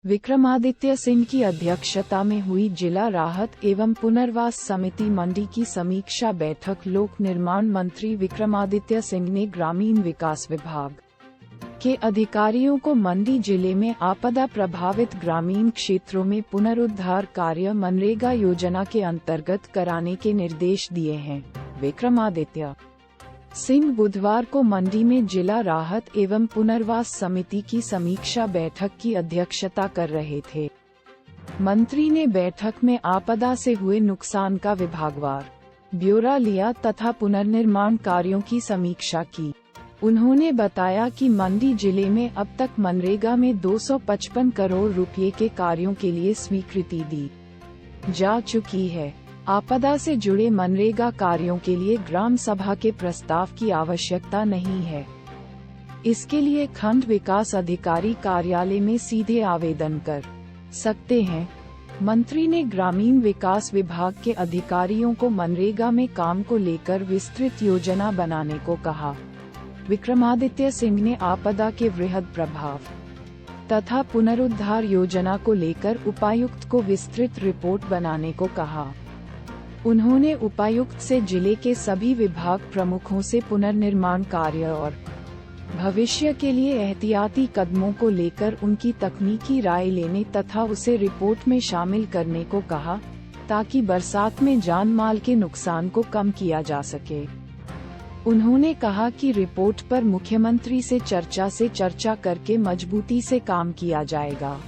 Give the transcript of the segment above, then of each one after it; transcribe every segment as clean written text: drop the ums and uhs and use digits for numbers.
विक्रमादित्य सिंह की अध्यक्षता में हुई जिला राहत एवं पुनर्वास समिति मंडी की समीक्षा बैठक लोक निर्माण मंत्री विक्रमादित्य सिंह ने ग्रामीण विकास विभाग के अधिकारियों को मंडी जिले में आपदा प्रभावित ग्रामीण क्षेत्रों में पुनरुद्धार कार्य मनरेगा योजना के अंतर्गत कराने के निर्देश दिए हैं। विक्रमादित्य सिंह बुधवार को मंडी में जिला राहत एवं पुनर्वास समिति की समीक्षा बैठक की अध्यक्षता कर रहे थे। मंत्री ने बैठक में आपदा से हुए नुकसान का विभागवार ब्यौरा लिया तथा पुनर्निर्माण कार्यों की समीक्षा की। उन्होंने बताया कि मंडी जिले में अब तक मनरेगा में 255 करोड़ रुपए के कार्यों के लिए स्वीकृति दी जा चुकी है। आपदा से जुड़े मनरेगा कार्यों के लिए ग्राम सभा के प्रस्ताव की आवश्यकता नहीं है। इसके लिए खंड विकास अधिकारी कार्यालय में सीधे आवेदन कर सकते हैं। मंत्री ने ग्रामीण विकास विभाग के अधिकारियों को मनरेगा में काम को लेकर विस्तृत योजना बनाने को कहा। विक्रमादित्य सिंह ने आपदा के वृहद प्रभाव तथा पुनरुद्धार योजना को लेकर उपायुक्त को विस्तृत रिपोर्ट बनाने को कहा। उन्होंने उपायुक्त से जिले के सभी विभाग प्रमुखों से पुनर्निर्माण कार्य और भविष्य के लिए एहतियाती कदमों को लेकर उनकी तकनीकी राय लेने तथा उसे रिपोर्ट में शामिल करने को कहा, ताकि बरसात में जान माल के नुकसान को कम किया जा सके। उन्होंने कहा कि रिपोर्ट पर मुख्यमंत्री से चर्चा करके मजबूती से काम किया जाएगा।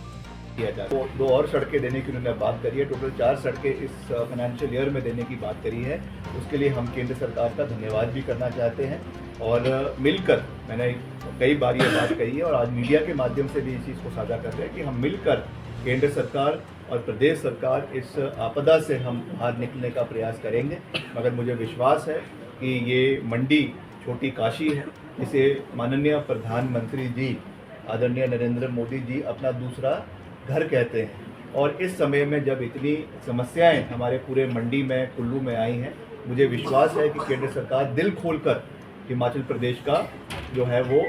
दो और सड़कें देने की उन्होंने बात करी है। टोटल 4 सड़कें इस फाइनेंशियल ईयर में देने की बात करी है। उसके लिए हम केंद्र सरकार का धन्यवाद भी करना चाहते हैं और मिलकर, मैंने कई बार ये बात कही है और आज मीडिया के माध्यम से भी इस चीज़ को साझा कर रहे हैं कि हम मिलकर केंद्र सरकार और प्रदेश सरकार इस आपदा से हम बाहर निकलने का प्रयास करेंगे। मगर मुझे विश्वास है कि ये मंडी छोटी काशी है। इसे माननीय प्रधानमंत्री जी आदरणीय नरेंद्र मोदी जी अपना दूसरा घर कहते हैं और इस समय में जब इतनी समस्याएं हमारे पूरे मंडी में कुल्लू में आई हैं, मुझे विश्वास है कि केंद्र सरकार दिल खोलकर हिमाचल प्रदेश का जो है वो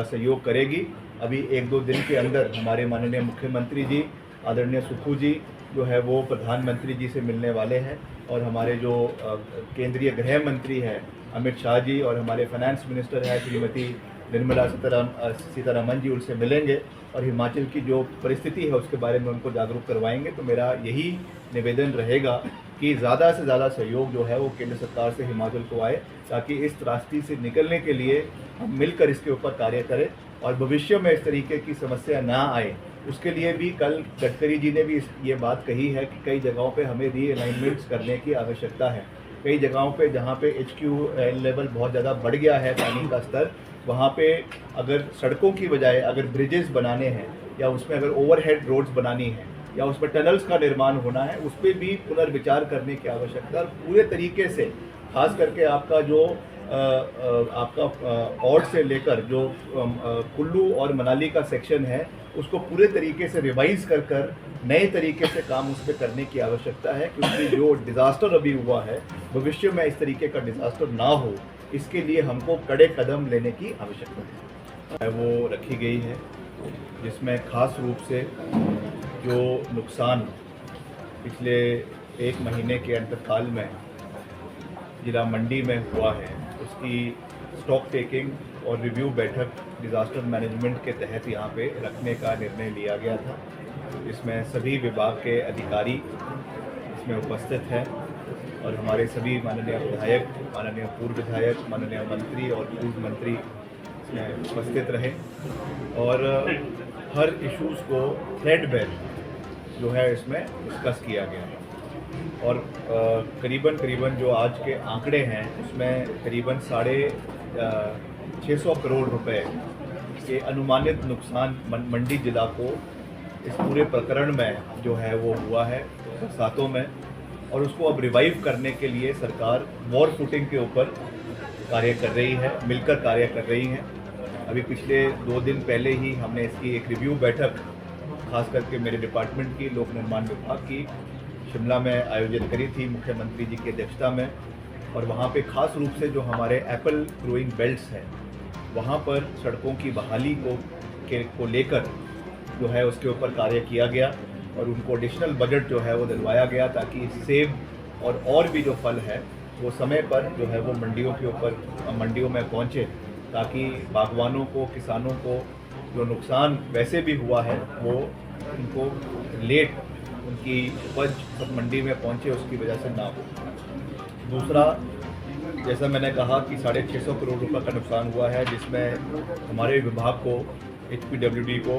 सहयोग करेगी। अभी 1-2 दिन के अंदर हमारे माननीय मुख्यमंत्री जी आदरणीय सुखू जी जो है वो प्रधानमंत्री जी से मिलने वाले हैं और हमारे जो केंद्रीय गृह मंत्री हैं अमित शाह जी और हमारे फाइनेंस मिनिस्टर है श्रीमती निर्मला सीतारमन जी उनसे मिलेंगे और हिमाचल की जो परिस्थिति है उसके बारे में उनको जागरूक करवाएंगे। तो मेरा यही निवेदन रहेगा कि ज़्यादा से ज़्यादा सहयोग जो है वो केंद्र सरकार से हिमाचल को आए, ताकि इस त्रासदी से निकलने के लिए हम मिलकर इसके ऊपर कार्य करें और भविष्य में इस तरीके की समस्या ना आए। उसके लिए भी कल गडकरी जी ने भी ये बात कही है कि कई जगहों पे हमें रीअलाइनमेंट्स करने की आवश्यकता है। कई जगहों पे जहाँ पे HQ लेवल बहुत ज़्यादा बढ़ गया है, पानी का स्तर, वहाँ पे अगर सड़कों की बजाय अगर ब्रिजेस बनाने हैं या उसमें अगर ओवरहेड रोड्स बनानी है या उसमें टनल्स का निर्माण होना है, उस पर भी पुनर्विचार करने की आवश्यकता है। पूरे तरीके से खास करके आपका जो आपका औड से लेकर जो कुल्लू और मनाली का सेक्शन है उसको पूरे तरीके से रिवाइज कर नए तरीके से काम उस पर करने की आवश्यकता है, क्योंकि जो डिज़ास्टर अभी हुआ है भविष्य में इस तरीके का डिज़ास्टर ना हो, इसके लिए हमको कड़े कदम लेने की आवश्यकता है। वो रखी गई है जिसमें खास रूप से जो नुकसान पिछले 1 महीने के अंतकाल में जिला मंडी में हुआ है उसकी स्टॉक टेकिंग और रिव्यू बैठक डिज़ास्टर मैनेजमेंट के तहत यहाँ पे रखने का निर्णय लिया गया था। इसमें सभी विभाग के अधिकारी इसमें उपस्थित हैं और हमारे सभी माननीय विधायक, माननीय पूर्व विधायक, माननीय मंत्री और पूर्व मंत्री इसमें उपस्थित रहे और हर इश्यूज़ को थ्रेडबेर जो है इसमें डिस्कस किया गया है। और करीबन जो आज के आंकड़े हैं उसमें करीबन 650 करोड़ रुपए के अनुमानित नुकसान मंडी जिला को इस पूरे प्रकरण में जो है वो हुआ है बरसातों में, और उसको अब रिवाइव करने के लिए सरकार वॉर फुटिंग के ऊपर कार्य कर रही है, मिलकर कार्य कर रही है। अभी पिछले 2 दिन पहले ही हमने इसकी एक रिव्यू बैठक खास करके मेरे डिपार्टमेंट की लोक निर्माण विभाग की शिमला में आयोजित करी थी मुख्यमंत्री जी की अध्यक्षता में, और वहाँ पे खास रूप से जो हमारे एप्पल ग्रोइंग बेल्ट्स हैं वहाँ पर सड़कों की बहाली को लेकर जो है उसके ऊपर कार्य किया गया और उनको एडिशनल बजट जो है वो दिलवाया गया ताकि सेब और भी जो फल है वो समय पर जो है वो मंडियों में पहुँचे, ताकि बागवानों को, किसानों को जो नुकसान वैसे भी हुआ है वो उनको लेट उनकी उपज जब मंडी में पहुंचे उसकी वजह से ना हो। दूसरा, जैसा मैंने कहा कि 650 करोड़ रुपए का नुकसान हुआ है, जिसमें हमारे विभाग को, HPWD को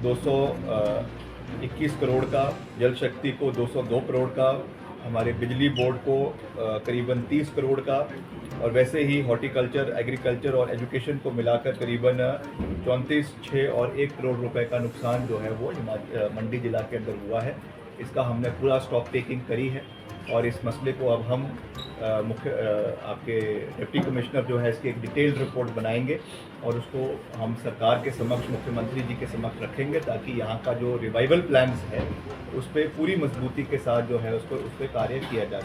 221 करोड़ का, जल शक्ति को 202 करोड़ का, हमारे बिजली बोर्ड को करीबन 30 करोड़ का, और वैसे ही हॉर्टिकल्चर, एग्रीकल्चर और एजुकेशन को मिलाकर करीबन 34, 6 और 1 करोड़ रुपए का नुकसान जो है वो मंडी जिला के अंदर हुआ है। इसका हमने पूरा स्टॉक टेकिंग करी है और इस मसले को अब हम आपके डिप्टी कमिश्नर जो है इसकी एक डिटेल्ड रिपोर्ट बनाएंगे और उसको हम सरकार के समक्ष, मुख्यमंत्री जी के समक्ष रखेंगे, ताकि यहाँ का जो रिवाइवल प्लान्स है उस पर पूरी मजबूती के साथ जो है उस पर कार्य किया जा